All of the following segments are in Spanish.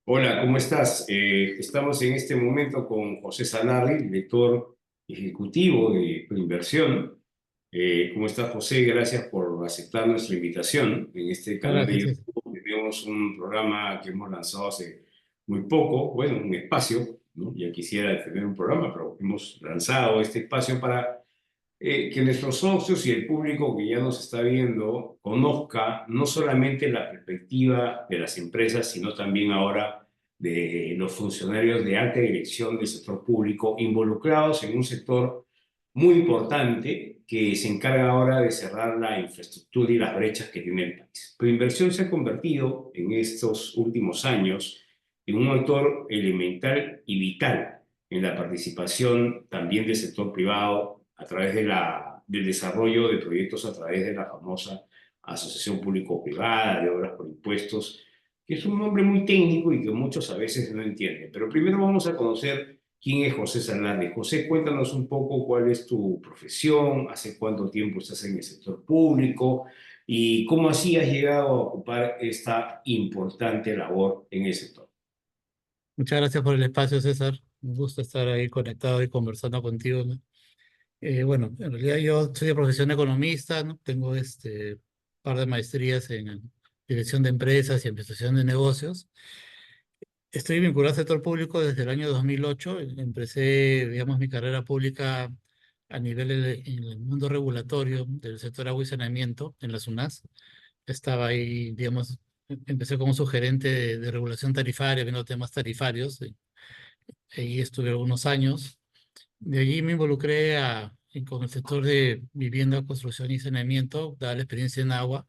Hola, ¿cómo estás? Estamos en este momento con José Salardi, director ejecutivo de Proinversión. ¿Cómo estás, José? Gracias por aceptar nuestra invitación. En este canal Hola, de Jesús. YouTube tenemos un programa que hemos lanzado hace muy poco, bueno, un espacio, ¿no? Ya quisiera tener un programa, pero hemos lanzado este espacio para que nuestros socios y el público que ya nos está viendo conozca no solamente la perspectiva de las empresas, sino también ahora de los funcionarios de alta dirección del sector público involucrados en un sector muy importante que se encarga ahora de cerrar la infraestructura y las brechas que tiene el país. Inversión se ha convertido en estos últimos años en un actor elemental y vital en la participación también del sector privado a través del desarrollo de proyectos a través de la famosa Asociación Público-Privada de Obras por Impuestos, que es un nombre muy técnico y que muchos a veces no entienden. Pero primero vamos a conocer quién es José Salardi. José, cuéntanos un poco cuál es tu profesión, hace cuánto tiempo estás en el sector público y cómo así has llegado a ocupar esta importante labor en el sector. Muchas gracias por el espacio, César. Un gusto estar ahí conectado y conversando contigo, ¿no? Bueno, en realidad yo soy de profesión economista, ¿no? Tengo par de maestrías en dirección de empresas y administración de negocios. Estoy vinculado al sector público desde el año 2008. Empecé, digamos, mi carrera pública a nivel en el mundo regulatorio del sector agua y saneamiento en la SUNAS. Estaba ahí, digamos, empecé como sugerente de regulación tarifaria, viendo temas tarifarios. Ahí estuve algunos años. De allí me involucré con el sector de vivienda, construcción y saneamiento, dada la experiencia en agua.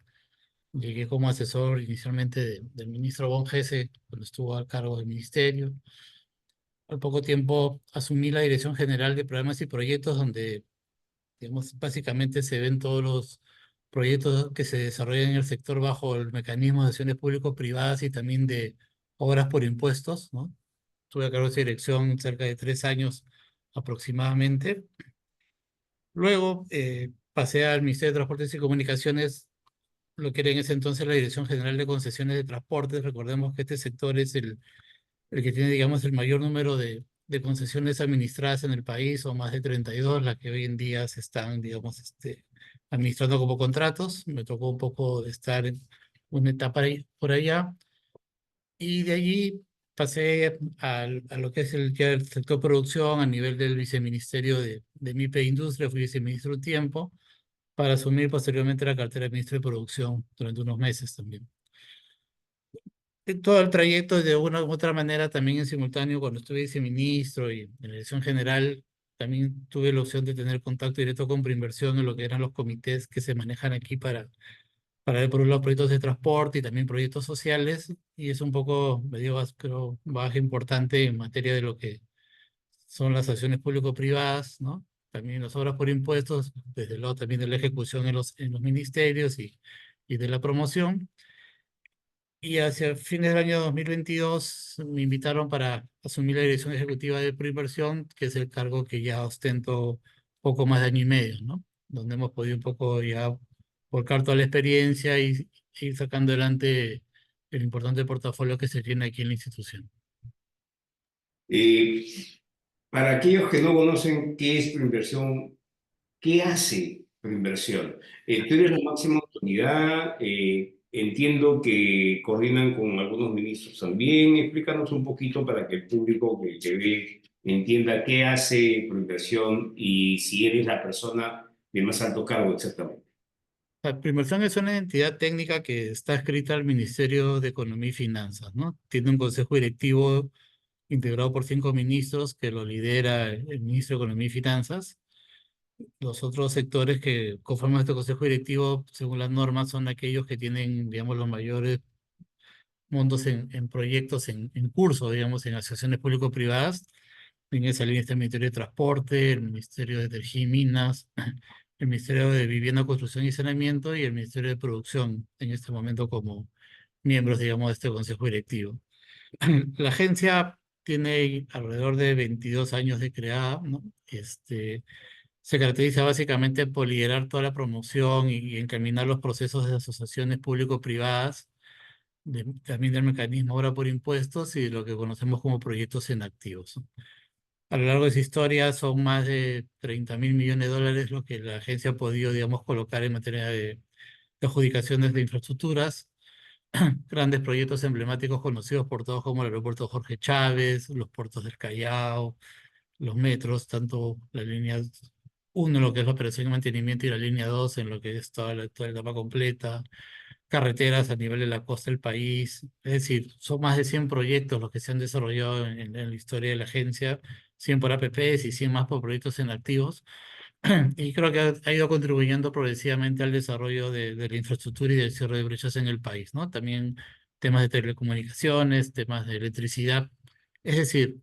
Llegué como asesor inicialmente del ministro Bon Gese, cuando estuvo a cargo del ministerio. Al poco tiempo asumí la Dirección General de Programas y Proyectos, donde, digamos, básicamente se ven todos los proyectos que se desarrollan en el sector bajo el mecanismo de acciones público-privadas y también de obras por impuestos, ¿no? Estuve a cargo de esa dirección cerca de 3 años aproximadamente. Luego pasé al Ministerio de Transportes y Comunicaciones, lo que era en ese entonces la Dirección General de Concesiones de Transportes. Recordemos que este sector es el que tiene, digamos, el mayor número de concesiones administradas en el país, o más de 32 las que hoy en día se están, digamos, administrando como contratos. Me tocó un poco estar en una etapa por allá. Y de allí pasé a lo que es ya el sector producción a nivel del viceministerio de MIPE e Industria. Fui viceministro un tiempo para asumir posteriormente la cartera de ministro de producción durante unos meses también. Todo el trayecto de una u otra manera también en simultáneo cuando estuve viceministro y en la dirección general, también tuve la opción de tener contacto directo con Preinversión en lo que eran los comités que se manejan aquí para ver por un lado proyectos de transporte y también proyectos sociales, y es un poco, me dio, creo, baja importante en materia de lo que son las acciones público-privadas, ¿no? También las obras por impuestos, desde luego también de la ejecución en los ministerios y de la promoción. Y hacia fines del año 2022 me invitaron para asumir la dirección ejecutiva de Proinversión, que es el cargo que ya ostento poco más de año y medio, ¿no? Donde hemos podido un poco ya volcar toda la experiencia y ir sacando adelante el importante portafolio que se tiene aquí en la institución. Eh, para aquellos que no conocen qué es Proinversión, ¿qué hace Proinversión? Tú eres la máxima autoridad, entiendo que coordinan con algunos ministros también. Explícanos un poquito para que el público que ve entienda qué hace Proinversión y si eres la persona de más alto cargo exactamente. La Proinversión es una entidad técnica que está escrita al Ministerio de Economía y Finanzas, ¿no? Tiene un consejo directivo integrado por 5 ministros que lo lidera el ministro de Economía y Finanzas. Los otros sectores que conforman este consejo directivo, según las normas, son aquellos que tienen, digamos, los mayores montos en proyectos en curso, digamos, en asociaciones público-privadas. En esa línea está el Ministerio de Transporte, el Ministerio de Energía y Minas, el Ministerio de Vivienda, Construcción y Saneamiento y el Ministerio de Producción, en este momento como miembros, digamos, de este consejo directivo. La agencia tiene alrededor de 22 años de creada, ¿no? Se caracteriza básicamente por liderar toda la promoción y encaminar los procesos de asociaciones público-privadas también del mecanismo ahora por impuestos y lo que conocemos como proyectos en activos, ¿no? A lo largo de su historia son más de 30.000 millones de dólares lo que la agencia ha podido, digamos, colocar en materia de adjudicaciones de infraestructuras, grandes proyectos emblemáticos conocidos por todos como el aeropuerto Jorge Chávez, los puertos del Callao, los metros, tanto la línea 1 en lo que es la operación y mantenimiento y la línea 2 en lo que es toda la etapa completa, carreteras a nivel de la costa del país. Es decir, son más de 100 proyectos los que se han desarrollado en la historia de la agencia, 100 por APPs y 100 más por proyectos en activos. Y creo que ha ido contribuyendo progresivamente al desarrollo de la infraestructura y del cierre de brechas en el país, ¿no? También temas de telecomunicaciones, temas de electricidad. Es decir,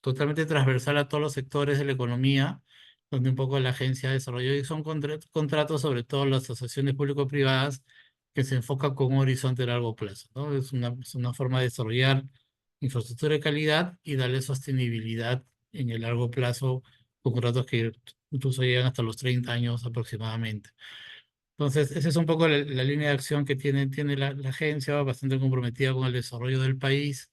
totalmente transversal a todos los sectores de la economía, donde un poco la agencia desarrolló y son contratos, sobre todo las asociaciones público-privadas, que se enfocan con un horizonte de largo plazo, ¿no? Es una forma de desarrollar infraestructura de calidad y darle sostenibilidad en el largo plazo, con contratos que incluso llegan hasta los 30 años aproximadamente. Entonces, esa es un poco la línea de acción que tiene la agencia, bastante comprometida con el desarrollo del país.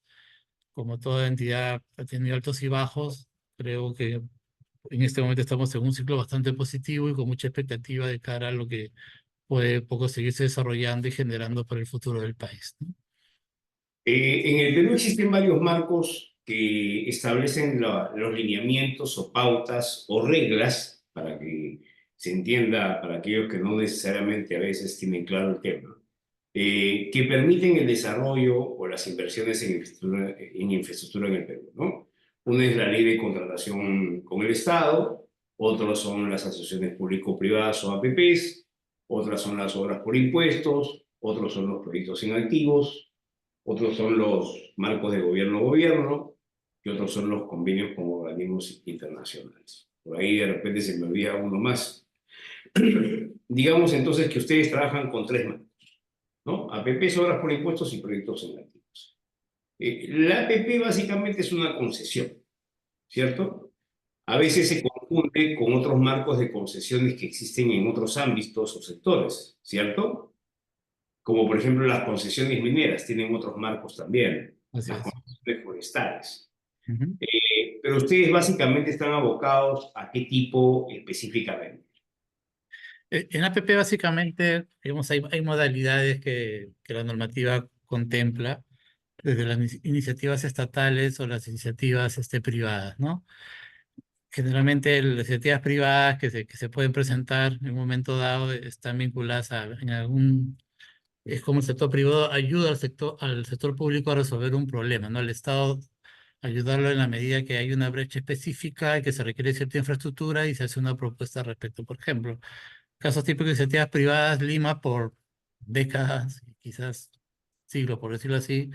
Como toda entidad ha tenido altos y bajos, creo que en este momento estamos en un ciclo bastante positivo y con mucha expectativa de cara a lo que puede poco seguirse desarrollando y generando para el futuro del país, ¿no? En el Perú existen varios marcos que establecen los lineamientos o pautas o reglas para que se entienda para aquellos que no necesariamente a veces tienen claro el tema, que permiten el desarrollo o las inversiones en infraestructura en el Perú, ¿no? Una es la ley de contratación con el Estado, otros son las asociaciones público-privadas o APPs, otras son las obras por impuestos, otros son los proyectos inactivos, otros son los marcos de gobierno-gobierno y otros son los convenios con organismos internacionales. Por ahí de repente se me olvida uno más. Digamos entonces que ustedes trabajan con tres marcos, ¿no? APP, obras por impuestos y proyectos en activos. La APP básicamente es una concesión, ¿cierto? A veces se confunde con otros marcos de concesiones que existen en otros ámbitos o sectores, ¿cierto? Como por ejemplo las concesiones mineras, tienen otros marcos también, Así las es. concesiones forestales. Ujú. Pero ustedes básicamente están abocados a qué tipo específicamente. En APP básicamente, digamos, hay modalidades que la normativa contempla, desde las iniciativas estatales o las iniciativas privadas, ¿no? Generalmente las iniciativas privadas que se pueden presentar en un momento dado están vinculadas en algún, es como el sector privado ayuda al sector público a resolver un problema, ¿no? El Estado ayudarlo en la medida que hay una brecha específica y que se requiere cierta infraestructura y se hace una propuesta al respecto. Por ejemplo, casos típicos de iniciativas privadas, Lima por décadas, quizás siglos, por decirlo así,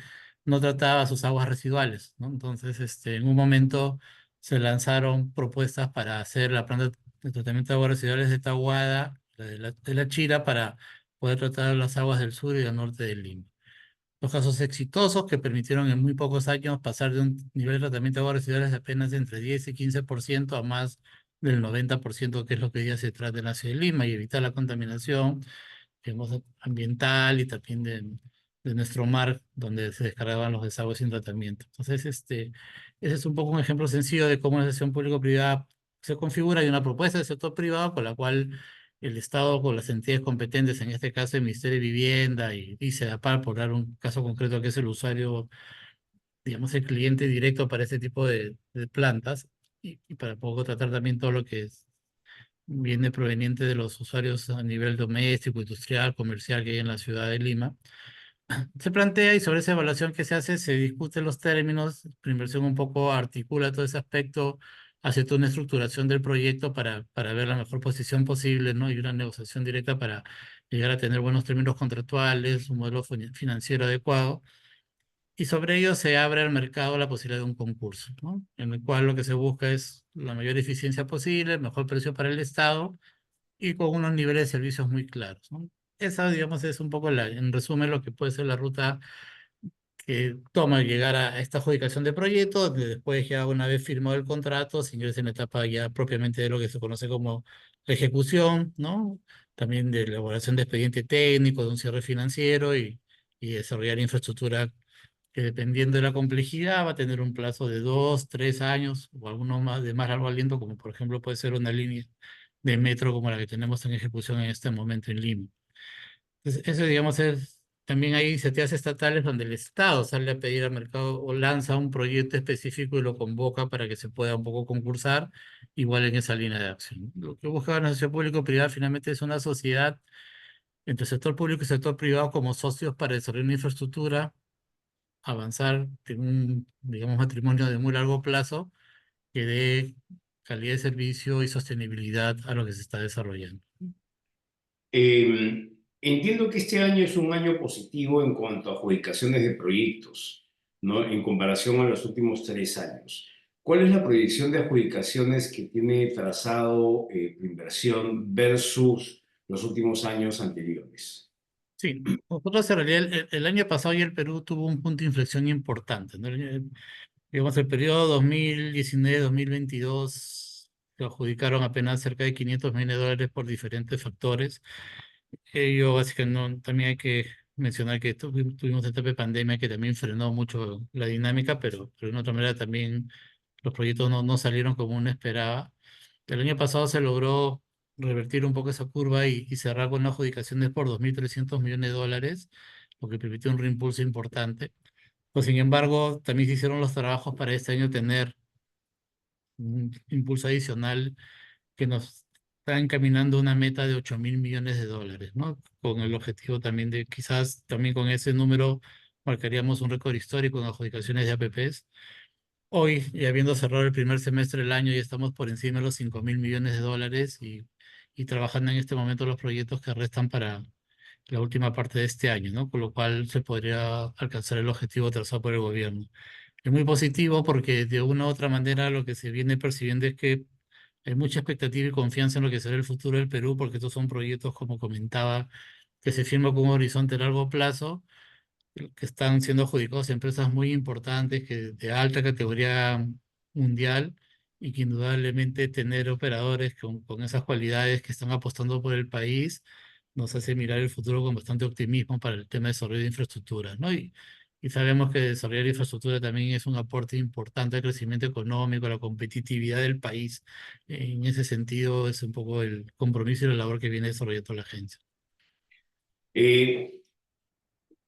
no trataba sus aguas residuales, ¿no? Entonces, en un momento se lanzaron propuestas para hacer la planta de tratamiento de aguas residuales de Tahuada, de la Chira, para poder tratar las aguas del sur y del norte de Lima. Los casos exitosos que permitieron en muy pocos años pasar de un nivel de tratamiento de aguas residuales de apenas entre 10 y 15% a más del 90%, que es lo que hoy día se trata en la ciudad de Lima, y evitar la contaminación, digamos, ambiental y también de nuestro mar, donde se descargaban los desagües sin tratamiento. Entonces, ese es un poco un ejemplo sencillo de cómo la sesión público-privada se configura. Hay una propuesta del sector privado con la cual el Estado, con las entidades competentes, en este caso el Ministerio de Vivienda y SEDAPAR, por dar un caso concreto que es el usuario, digamos, el cliente directo para este tipo de plantas, y para poco tratar también todo lo que viene proveniente de los usuarios a nivel doméstico, industrial, comercial que hay en la ciudad de Lima. Se plantea, y sobre esa evaluación que se hace se discuten los términos. La inversión un poco articula todo ese aspecto, hace toda una estructuración del proyecto para ver la mejor posición posible, ¿no? Y una negociación directa para llegar a tener buenos términos contractuales, un modelo financiero adecuado. Y sobre ello se abre al mercado la posibilidad de un concurso, ¿no? En el cual lo que se busca es la mayor eficiencia posible, el mejor precio para el Estado y con unos niveles de servicios muy claros, ¿no? Esa, digamos, es un poco, en resumen, lo que puede ser la ruta que toma llegar a esta adjudicación de proyecto, donde después, ya una vez firmado el contrato, se ingresa en la etapa ya propiamente de lo que se conoce como la ejecución, ¿no? También de elaboración de expediente técnico, de un cierre financiero y y desarrollar infraestructura que dependiendo de la complejidad va a tener un plazo de 2, 3 años o alguno más de más largo aliento, como por ejemplo puede ser una línea de metro como la que tenemos en ejecución en este momento en Lima. Entonces, eso, digamos, es, también hay iniciativas estatales donde el Estado sale a pedir al mercado o lanza un proyecto específico y lo convoca para que se pueda un poco concursar, igual en esa línea de acción. Lo que busca la asociación público-privada finalmente es una sociedad entre sector público y sector privado como socios para desarrollar una infraestructura, avanzar en un, digamos, matrimonio de muy largo plazo que dé calidad de servicio y sostenibilidad a lo que se está desarrollando. Entiendo que este año es un año positivo en cuanto a adjudicaciones de proyectos, ¿no? En comparación a los últimos 3 años. ¿Cuál es la proyección de adjudicaciones que tiene trazado Inversión versus los últimos años anteriores? Sí, nosotros en realidad el año pasado ya el Perú tuvo un punto de inflexión importante, ¿no? Digamos, el periodo 2019-2022 se adjudicaron apenas cerca de 500 millones de dólares por diferentes factores. Yo, así que no, también hay que mencionar que tuvimos esta etapa de pandemia que también frenó mucho la dinámica, pero de otra manera también los proyectos no salieron como uno esperaba. El año pasado se logró revertir un poco esa curva y cerrar con adjudicaciones por 2.300 millones de dólares, lo que permitió un reimpulso importante. Pues, sin embargo, también se hicieron los trabajos para este año tener un impulso adicional que nos está encaminando a una meta de 8.000 millones de dólares, ¿no? Con el objetivo también de quizás también con ese número marcaríamos un récord histórico en adjudicaciones de APPs. Hoy, y habiendo cerrado el primer semestre del año, ya estamos por encima de los 5.000 millones de dólares y trabajando en este momento los proyectos que restan para la última parte de este año, ¿no? Con lo cual se podría alcanzar el objetivo trazado por el gobierno. Es muy positivo porque de una u otra manera lo que se viene percibiendo es que hay mucha expectativa y confianza en lo que será el futuro del Perú, porque estos son proyectos, como comentaba, que se firman con un horizonte a largo plazo, que están siendo adjudicados a empresas muy importantes, que de alta categoría mundial, y que indudablemente tener operadores con esas cualidades que están apostando por el país nos hace mirar el futuro con bastante optimismo para el tema de desarrollo de infraestructuras, ¿no? Y sabemos que desarrollar infraestructura también es un aporte importante al crecimiento económico, a la competitividad del país. En ese sentido, es un poco el compromiso y la labor que viene desarrollando la agencia. Eh,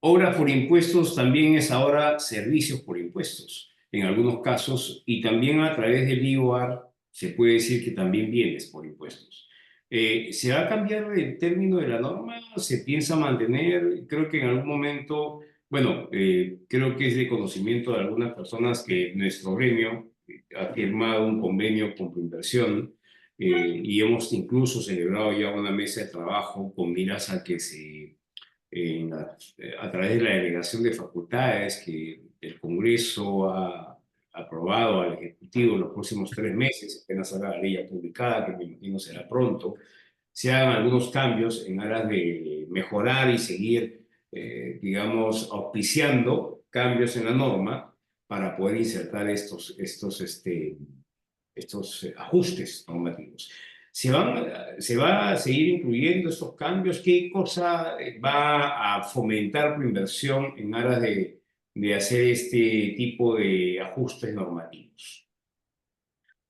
Obra por impuestos también es ahora servicios por impuestos, en algunos casos, y también a través del IOAR se puede decir que también bienes por impuestos. ¿Se va a cambiar el término de la norma? ¿Se piensa mantener? Creo que en algún momento, bueno, creo que es de conocimiento de algunas personas que nuestro gremio ha firmado un convenio con Proinversión y hemos incluso celebrado ya una mesa de trabajo con miras a que a través de la delegación de facultades que el Congreso ha aprobado al Ejecutivo en los próximos 3 meses, apenas salga la ley ya publicada, que me imagino será pronto, se hagan algunos cambios en aras de mejorar y seguir, digamos, auspiciando cambios en la norma para poder insertar estos ajustes normativos. ¿Se va a seguir incluyendo estos cambios? ¿Qué cosa va a fomentar tu inversión en aras de hacer este tipo de ajustes normativos?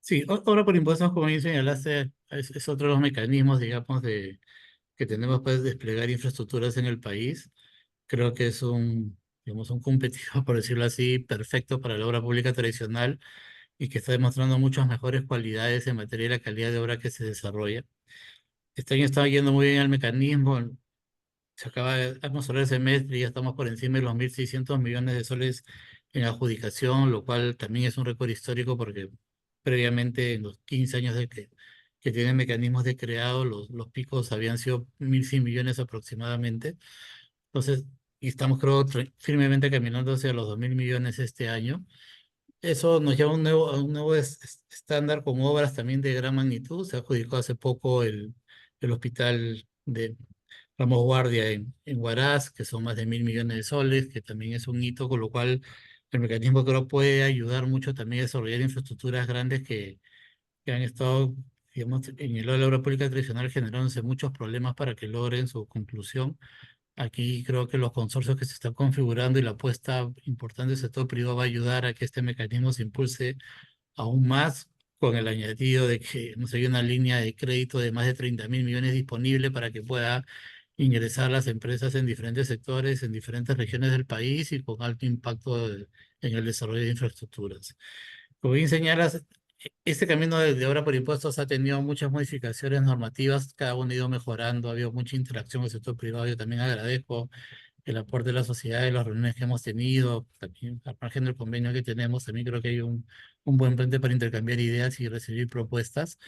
Sí, ahora por impuestos, como bien señalaste, es otro de los mecanismos, digamos, que tenemos para desplegar infraestructuras en el país. Creo que es un, digamos, un competidor, por decirlo así, perfecto para la obra pública tradicional y que está demostrando muchas mejores cualidades en materia de la calidad de obra que se desarrolla. Este año está yendo muy bien el mecanismo. Hemos cerrado el semestre y ya estamos por encima de los 1.600 millones de soles en adjudicación, lo cual también es un récord histórico porque previamente en los 15 años que tienen mecanismos de creado, los picos habían sido 1.100 millones aproximadamente. Entonces, y estamos creo firmemente caminando hacia los 2.000 millones este año. Eso nos lleva a un nuevo estándar con obras también de gran magnitud. Se adjudicó hace poco el hospital de Ramos Guardia en Huaraz, que son más de 1.000 millones de soles, que también es un hito, con lo cual el mecanismo creo puede ayudar mucho también a desarrollar infraestructuras grandes que han estado, digamos, en el lado de la obra pública tradicional generándose muchos problemas para que logren su conclusión. Aquí creo que los consorcios que se están configurando y la apuesta importante del sector privado va a ayudar a que este mecanismo se impulse aún más, con el añadido de que no sé, hay una línea de crédito de más de 30.000 millones disponible para que pueda ingresar las empresas en diferentes sectores, en diferentes regiones del país y con alto impacto en el desarrollo de infraestructuras. Como bien señalas, este camino de obra por impuestos ha tenido muchas modificaciones normativas, cada uno ha ido mejorando, ha habido mucha interacción con el sector privado. Yo también agradezco el aporte de la sociedad y las reuniones que hemos tenido, también al margen del convenio que tenemos, también creo que hay un buen puente para intercambiar ideas y recibir propuestas.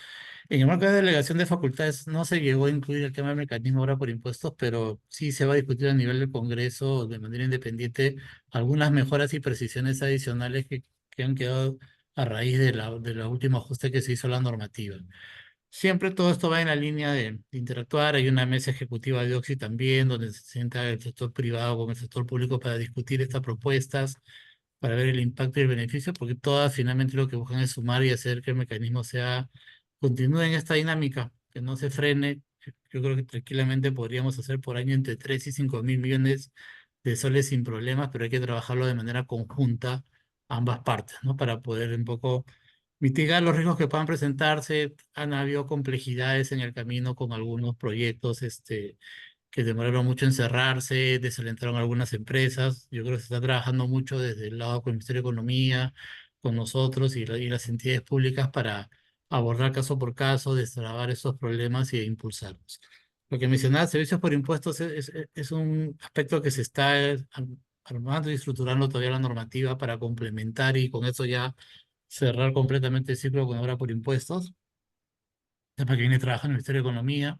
En el marco de delegación de facultades no se llegó a incluir el tema del mecanismo ahora por impuestos, pero sí se va a discutir a nivel del Congreso de manera independiente algunas mejoras y precisiones adicionales que han quedado a raíz de la última ajuste que se hizo a la normativa. Siempre todo esto va en la línea de interactuar. Hay una mesa ejecutiva de Oxy también, donde se sienta el sector privado con el sector público para discutir estas propuestas, para ver el impacto y el beneficio, porque todas finalmente lo que buscan es sumar y hacer que el mecanismo continúe en esta dinámica, que no se frene. Yo creo que tranquilamente podríamos hacer por año entre 3 y 5.000 millones de soles sin problemas, pero hay que trabajarlo de manera conjunta ambas partes, ¿no? Para poder un poco mitigar los riesgos que puedan presentarse. Han habido complejidades en el camino con algunos proyectos, que demoraron mucho en cerrarse, desalentaron algunas empresas. Yo creo que se está trabajando mucho desde el lado con el Ministerio de Economía, con nosotros y las entidades públicas para abordar caso por caso, destrabar esos problemas y impulsarlos. Lo que mencionaba, servicios por impuestos es un aspecto que se está armando y estructurando todavía la normativa para complementar y con eso ya cerrar completamente el ciclo con obra por impuestos. Tema que viene trabajando el Ministerio de Economía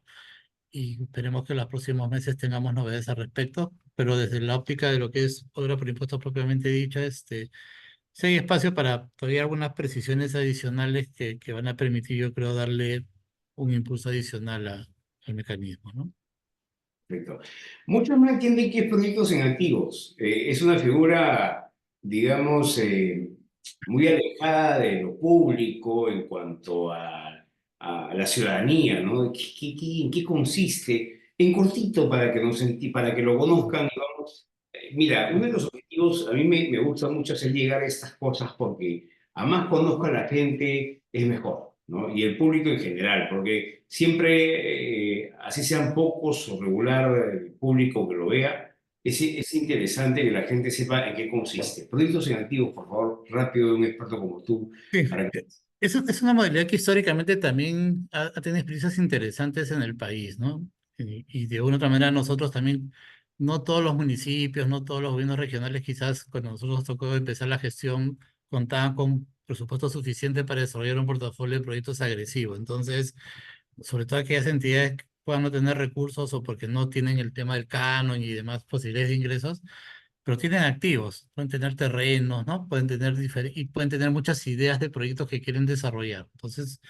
y esperemos que en los próximos meses tengamos novedades al respecto, pero desde la óptica de lo que es obra por impuestos propiamente dicha, sí hay espacio para todavía algunas precisiones adicionales que van a permitir, yo creo, darle un impulso adicional al mecanismo, ¿no? Perfecto. Muchos no entienden qué es proyectos en activos. Es una figura, digamos, muy alejada de lo público en cuanto a la ciudadanía, ¿no? En qué consiste? En cortito, para que lo conozcan, digamos. Mira, uno de los objetivos, a mí me gusta mucho hacer llegar a estas cosas porque a más conozca a la gente, es mejor, ¿no? Y el público en general, porque siempre, así sean pocos o regular el público que lo vea, es interesante que la gente sepa en qué consiste. Proyectos en activos, por favor, rápido, de un experto como tú, Sí, para que... es una modalidad que históricamente también ha tenido experiencias interesantes en el país, ¿no? Y de una u otra manera nosotros también, no todos los municipios, no todos los gobiernos regionales, quizás cuando nosotros nos tocó empezar la gestión, contaban con presupuesto suficiente para desarrollar un portafolio de proyectos agresivos. Entonces, sobre todo aquellas entidades que puedan no tener recursos o porque no tienen el tema del canon y demás posibilidades de ingresos, pero tienen activos, pueden tener terrenos, ¿no? Y pueden tener muchas ideas de proyectos que quieren desarrollar. Entonces,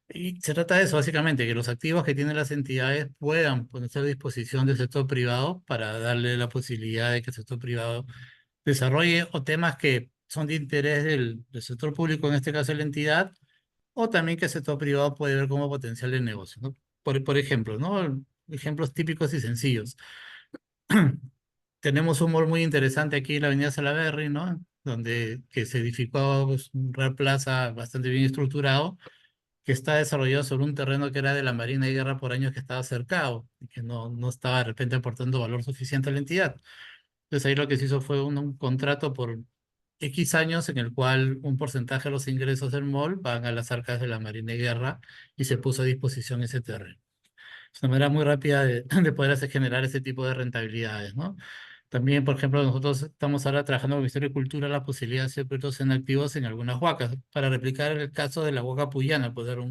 y se trata de eso, básicamente, que los activos que tienen las entidades puedan ponerse a disposición del sector privado para darle la posibilidad de que el sector privado desarrolle o temas que son de interés del sector público, en este caso de la entidad, o también que el sector privado puede ver como potencial de negocio, ¿no? Por ejemplo, ¿no? Ejemplos típicos y sencillos. Tenemos un mall muy interesante aquí en la Avenida Salaberry, ¿no? Que se edificó, pues, un Real Plaza bastante bien estructurado, que está desarrollado sobre un terreno que era de la Marina de Guerra por años, que estaba cercado y que no estaba de repente aportando valor suficiente a la entidad. Entonces ahí lo que se hizo fue un contrato por X años en el cual un porcentaje de los ingresos del mall van a las arcas de la Marina de Guerra y se puso a disposición ese terreno. Es una manera muy rápida de poder hacer generar ese tipo de rentabilidades, ¿no? También, por ejemplo, nosotros estamos ahora trabajando con el Ministerio de Cultura la posibilidad de hacer proyectos en activos en algunas huacas, para replicar el caso de la huaca Puyana, poder dar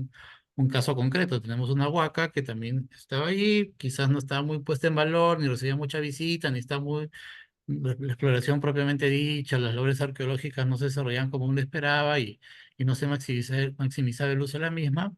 un caso concreto. Tenemos una huaca que también estaba allí, quizás no estaba muy puesta en valor, ni recibía mucha visita, ni está muy... La exploración propiamente dicha, las labores arqueológicas no se desarrollaban como uno esperaba y no se maximizaba el uso de la misma.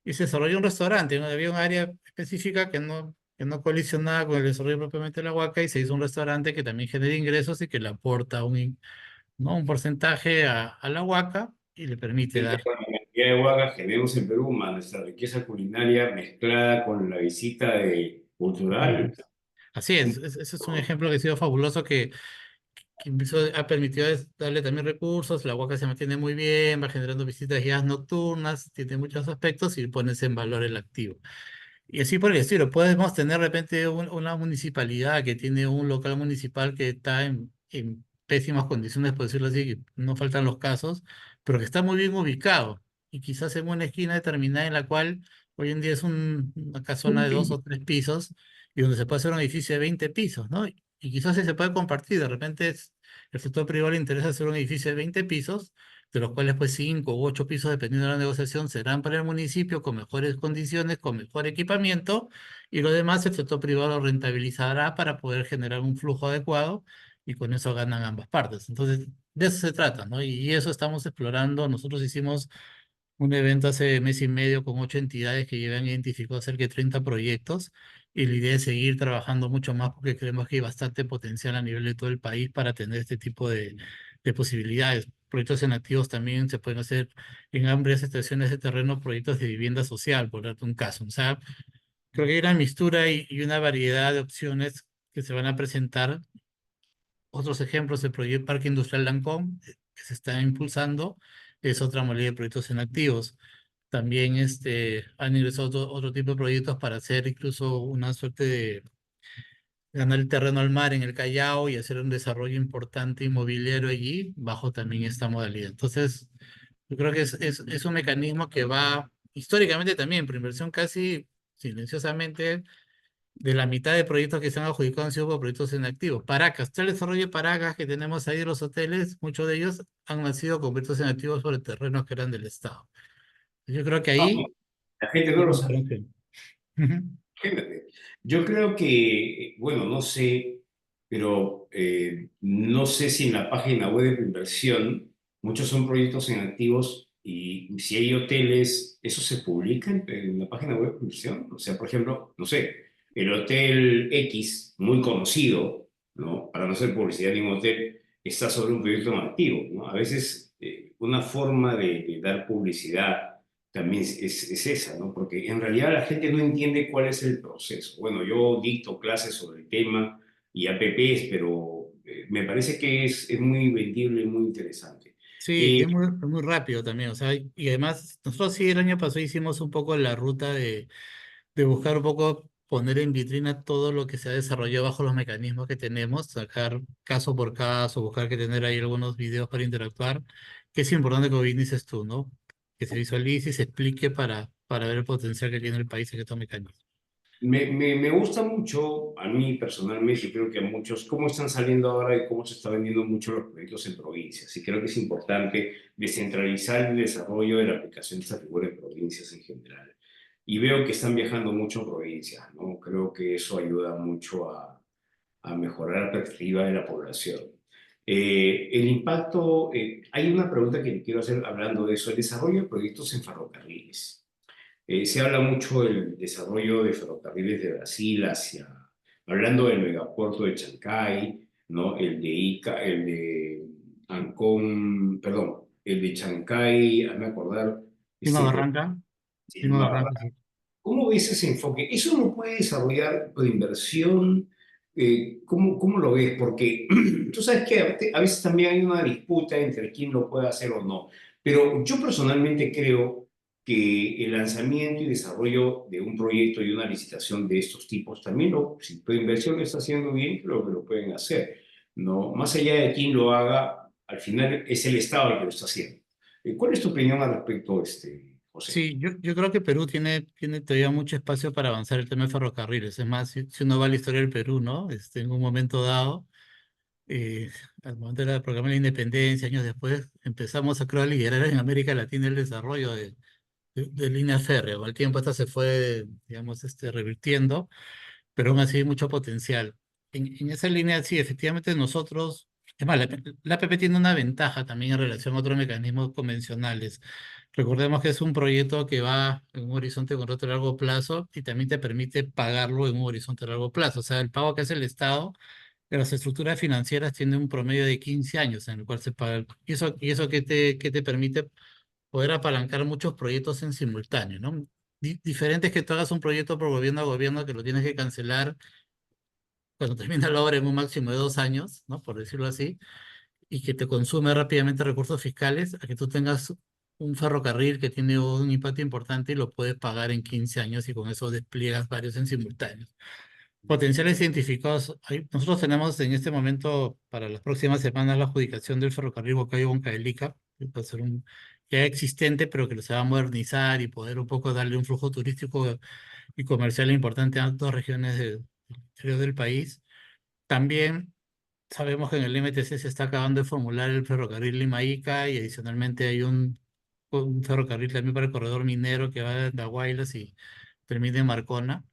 Y se desarrolló un restaurante, ¿no? Había un área específica que no colisionaba con el desarrollo propiamente de la Huaca y se hizo un restaurante que también genera ingresos y que le aporta ¿no? un porcentaje a la Huaca y le permite dar. Con la cantidad de huacas que tenemos en Perú, más nuestra riqueza culinaria mezclada con la visita cultural. Así es, ese es un ejemplo que ha sido fabuloso que incluso ha permitido darle también recursos, la Huaca se mantiene muy bien, va generando visitas guiadas nocturnas, tiene muchos aspectos y pones en valor el activo. Y así por el estilo, podemos tener de repente una municipalidad que tiene un local municipal que está en pésimas condiciones, por decirlo así, que no faltan los casos, pero que está muy bien ubicado y quizás en una esquina determinada en la cual hoy en día es una casona de 2 o 3 pisos y donde se puede hacer un edificio de 20 pisos, ¿no? Y quizás se puede compartir, de repente el sector privado le interesa hacer un edificio de 20 pisos, de los cuales pues 5 u 8 pisos, dependiendo de la negociación, serán para el municipio con mejores condiciones, con mejor equipamiento, y lo demás el sector privado lo rentabilizará para poder generar un flujo adecuado y con eso ganan ambas partes. Entonces, de eso se trata, ¿no? Y eso estamos explorando. Nosotros hicimos un evento hace mes y medio con 8 entidades que llevan identificado cerca de 30 proyectos y la idea es seguir trabajando mucho más porque creemos que hay bastante potencial a nivel de todo el país para tener este tipo de posibilidades. Proyectos en activos también se pueden hacer en amplias estaciones de terreno, proyectos de vivienda social, por darte un caso. O sea, creo que hay una mistura y una variedad de opciones que se van a presentar. Otros ejemplos, el proyecto Parque Industrial Lancón, que se está impulsando, es otra modalidad de proyectos en activos. También han ingresado otro tipo de proyectos para hacer incluso una suerte de ganar el terreno al mar en el Callao y hacer un desarrollo importante inmobiliario allí, bajo también esta modalidad. Entonces, yo creo que es un mecanismo que va históricamente también, por inversión casi silenciosamente, de la mitad de proyectos que se han adjudicado han sido por proyectos en activos. Paracas, todo el desarrollo de Paracas que tenemos ahí en los hoteles, muchos de ellos han nacido con proyectos en activos sobre terrenos que eran del Estado. Yo creo que No, ahí la gente no lo tiene un sabe. gran fin. Ujú. Fíjate, yo creo que, bueno, no sé, pero no sé si en la página web de inversión, muchos son proyectos en activos y si hay hoteles, ¿eso se publica en la página web de inversión? O sea, por ejemplo, no sé, el Hotel X, muy conocido, ¿no? Para no hacer publicidad de un hotel, está sobre un proyecto en activo, ¿no? A veces una forma de dar publicidad también es esa, ¿no? Porque en realidad la gente no entiende cuál es el proceso. Bueno, yo dicto clases sobre el tema y APPs, pero me parece que es muy vendible y muy interesante. Sí, Eh, es muy rápido también, o sea, y además nosotros sí el año pasado hicimos un poco la ruta de buscar un poco poner en vitrina todo lo que se ha desarrollado bajo los mecanismos que tenemos, sacar caso por caso, buscar que tener ahí algunos videos para interactuar, que es importante como bien dices tú, ¿no? Que se visualice y se explique para ver el potencial que tiene el país en estos mecanismos. me gusta mucho, a mí personalmente, y creo que a muchos, cómo están saliendo ahora y cómo se está vendiendo mucho los proyectos en provincias. Y creo que es importante descentralizar el desarrollo de la aplicación de esta figura en provincias en general. Y veo que están viajando mucho a provincias, ¿no? Creo que eso ayuda mucho a mejorar la perspectiva de la población. El impacto, hay una pregunta que le quiero hacer hablando de eso, el desarrollo de proyectos en ferrocarriles. Se habla mucho del desarrollo de ferrocarriles de Brasil hacia, hablando del megapuerto de Chancay, ¿no? El de Ica, el de Ancón, perdón, el de Chancay, hazme acordar, Lima este, Barranca, Lima Lima. Barranca, sí. ¿Cómo ves ese enfoque? ¿Eso no puede desarrollar por inversión? ¿Cómo lo ves? Porque tú sabes que a veces también hay una disputa entre quién lo puede hacer o no. Pero yo personalmente creo que el lanzamiento y desarrollo de un proyecto y una licitación de estos tipos también, si por inversión lo está haciendo bien, creo que lo pueden hacer. ¿No? Más allá de quién lo haga, al final es el Estado el que lo está haciendo. ¿Cuál es tu opinión al respecto, José? Sí, yo creo que Perú tiene todavía mucho espacio para avanzar el tema de ferrocarriles. Es más, si uno va a la historia del Perú, ¿no? En un momento dado, eh, al momento del programa de la independencia, años después, empezamos a, creo, a liderar en América Latina el desarrollo de líneas férreas. Al tiempo esta se fue, digamos, revirtiendo, pero aún así hay mucho potencial. En esa línea, sí, efectivamente nosotros, es más, la APP tiene una ventaja también en relación a otros mecanismos convencionales. Recordemos que es un proyecto que va en un horizonte de contrato a largo plazo y también te permite pagarlo en un horizonte a largo plazo. O sea, el pago que hace el Estado de las estructuras financieras tiene un promedio de 15 años en el cual se paga. Y eso que te permite poder apalancar muchos proyectos en simultáneo, ¿no? Diferente es que tú hagas un proyecto por gobierno a gobierno que lo tienes que cancelar cuando termina la obra en un máximo de 2 años, ¿no? Por decirlo así, y que te consume rápidamente recursos fiscales, a que tú tengas un ferrocarril que tiene un impacto importante y lo puedes pagar en 15 años y con eso despliegas varios en simultáneo. Potenciales identificados. Nosotros tenemos en este momento, para las próximas semanas, la adjudicación del ferrocarril Huancayo-Huancavelica, que va a ser un ya existente, pero que se va a modernizar y poder un poco darle un flujo turístico y comercial importante a todas regiones del interior del país. También sabemos que en el MTC se está acabando de formular el ferrocarril Lima-Ica y adicionalmente hay un ferrocarril también para el corredor minero que va de Andahuaylas y termina en Marcona.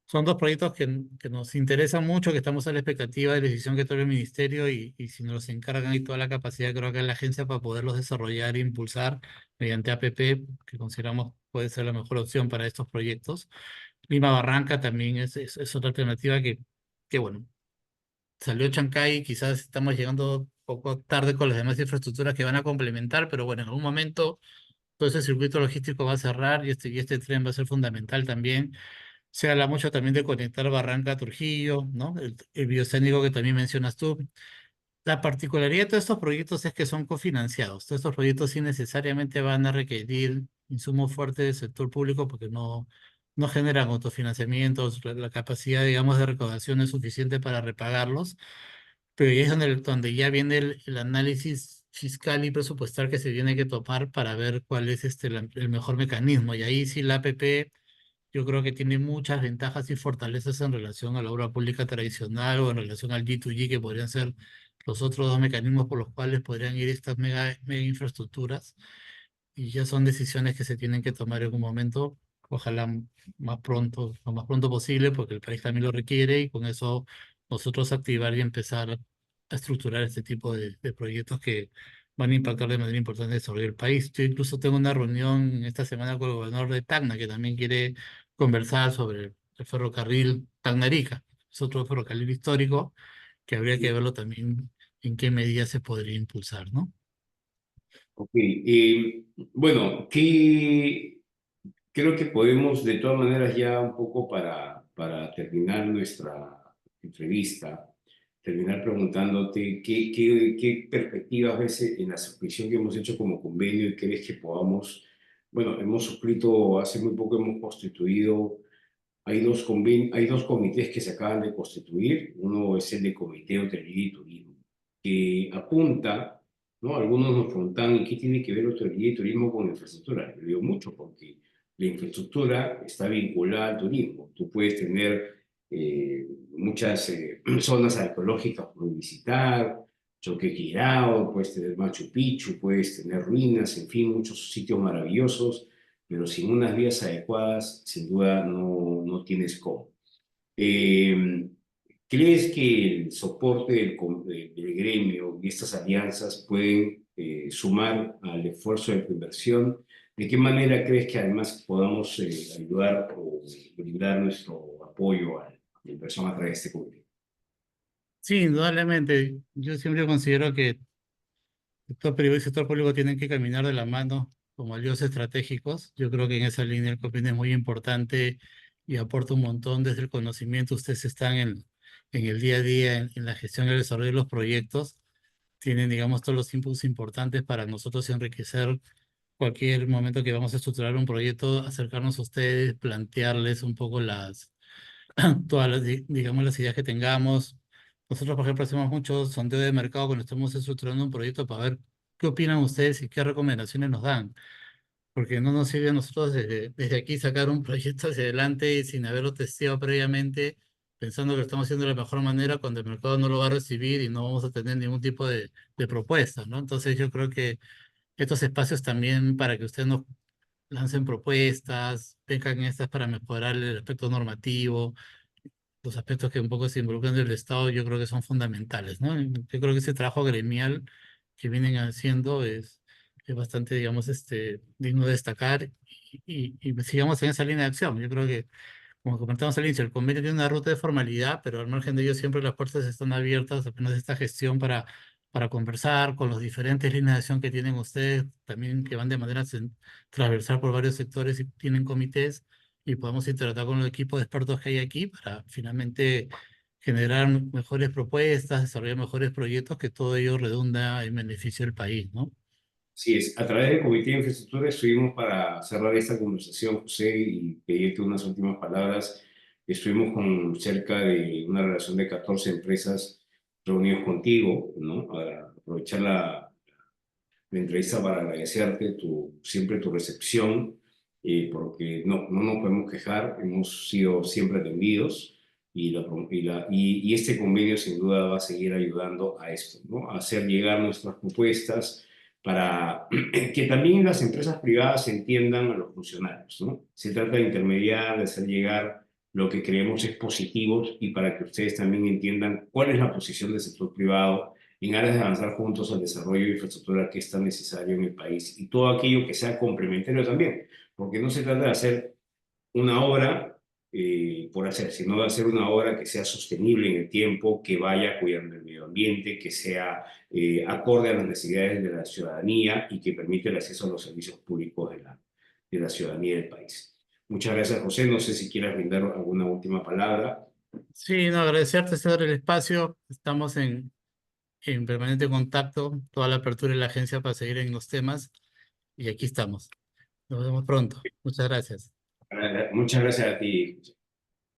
Son dos proyectos que nos interesan mucho, que estamos a la expectativa de la decisión que tome el ministerio y si nos encargan y toda la capacidad creo que es la agencia para poderlos desarrollar e impulsar mediante APP, que consideramos puede ser la mejor opción para estos proyectos. Lima Barranca también es otra alternativa que, bueno, salió Chancay, quizás estamos llegando un poco tarde con las demás infraestructuras que van a complementar, pero bueno, en algún momento todo ese circuito logístico va a cerrar y este tren va a ser fundamental también. Se habla mucho también de conectar Barranca a Trujillo, ¿no? El bioceánico que también mencionas tú. La particularidad de todos estos proyectos es que son cofinanciados. Todos estos proyectos sí necesariamente van a requerir insumos fuertes del sector público porque no generan autofinanciamientos, la capacidad, digamos, de recaudación es suficiente para repagarlos, pero ahí es donde ya viene el análisis fiscal y presupuestal que se tiene que topar para ver cuál es el mejor mecanismo. Y ahí sí la APP yo creo que tiene muchas ventajas y fortalezas en relación a la obra pública tradicional o en relación al G2G, que podrían ser los otros dos mecanismos por los cuales podrían ir estas mega infraestructuras. Y ya son decisiones que se tienen que tomar en un momento, ojalá más pronto, lo más pronto posible, porque el país también lo requiere y con eso nosotros activar y empezar a estructurar este tipo de proyectos que van a impactar de manera importante sobre el país. Yo incluso tengo una reunión esta semana con el gobernador de Tacna, que también quiere conversar sobre el ferrocarril Tacna-Arica. Es otro ferrocarril histórico que habría que verlo también en qué medida se podría impulsar, ¿no? Ok, bueno, creo que podemos de todas maneras ya un poco para terminar nuestra entrevista, terminar preguntándote qué perspectivas ves en la suscripción que hemos hecho como convenio y crees que podamos, bueno, hemos suscrito, hace muy poco hemos constituido. Hay dos comités que se acaban de constituir. Uno es el de Comité de Hotelería y Turismo, que apunta, ¿no? Algunos nos preguntan qué tiene que ver hotelería y turismo con infraestructura. Yo digo mucho, porque la infraestructura está vinculada al turismo. Tú puedes tener muchas zonas arqueológicas por visitar, Choquequirao, puedes tener Machu Picchu, puedes tener ruinas, en fin, muchos sitios maravillosos, pero sin unas vías adecuadas, sin duda no tienes cómo. Eh, ¿Crees que el soporte del gremio y estas alianzas pueden sumar al esfuerzo de inversión? ¿De qué manera crees que además podamos ayudar o brindar nuestro apoyo a la inversión a través de este comité? Sí, indudablemente. Yo siempre considero que sector privado y sector público tienen que caminar de la mano como aliados estratégicos. Yo creo que en esa línea el COPIN es muy importante y aporta un montón desde el conocimiento. Ustedes están en el día a día, en la gestión y el desarrollo de los proyectos. Tienen, digamos, todos los inputs importantes para nosotros enriquecer cualquier momento que vamos a estructurar un proyecto, acercarnos a ustedes, plantearles un poco todas las, digamos, las ideas que tengamos. Nosotros, por ejemplo, hacemos mucho sondeo de mercado cuando estamos estructurando un proyecto para ver qué opinan ustedes y qué recomendaciones nos dan. Porque no nos sirve a nosotros desde aquí sacar un proyecto hacia adelante y sin haberlo testeado previamente, pensando que lo estamos haciendo de la mejor manera cuando el mercado no lo va a recibir y no vamos a tener ningún tipo de propuesta, ¿no? Entonces yo creo que estos espacios también para que ustedes nos lancen propuestas, tengan estas para mejorar el aspecto normativo, los aspectos que un poco se involucran del Estado, yo creo que son fundamentales, ¿no? Yo creo que ese trabajo gremial que vienen haciendo es bastante, digamos, digno de destacar y sigamos en esa línea de acción. Yo creo que, como comentamos al inicio, el convenio tiene una ruta de formalidad, pero al margen de ello siempre las puertas están abiertas, apenas esta gestión para conversar con los diferentes líneas de acción que tienen ustedes, también que van de manera transversal por varios sectores y tienen comités y podemos interactuar con el equipo de expertos que hay aquí para finalmente generar mejores propuestas, desarrollar mejores proyectos, que todo ello redunda en beneficio del país, ¿no? Sí, es. A través del Comité de Infraestructura estuvimos para cerrar esta conversación, José, y pedirte unas últimas palabras. Estuvimos con cerca de una relación de 14 empresas reunidos contigo, ¿no? Para aprovechar la entrevista para agradecerte siempre tu recepción, porque no nos podemos quejar, hemos sido siempre atendidos y este convenio sin duda va a seguir ayudando a esto, ¿no? A hacer llegar nuestras propuestas para que también las empresas privadas entiendan a los funcionarios, ¿no? Se trata de intermediar, de hacer llegar lo que creemos es positivo y para que ustedes también entiendan cuál es la posición del sector privado en aras de avanzar juntos al desarrollo de infraestructura que es tan necesario en el país y todo aquello que sea complementario también, porque no se trata de hacer una obra por hacer, sino de hacer una obra que sea sostenible en el tiempo, que vaya cuidando el medio ambiente, que sea acorde a las necesidades de la ciudadanía y que permita el acceso a los servicios públicos de la ciudadanía del país. Muchas gracias, José. No sé si quieras brindar alguna última palabra. Sí, no, agradecerte, César, el espacio. Estamos en permanente contacto, toda la apertura de la agencia para seguir en los temas, y aquí estamos. Nos vemos pronto. Muchas gracias. Muchas gracias a ti, José.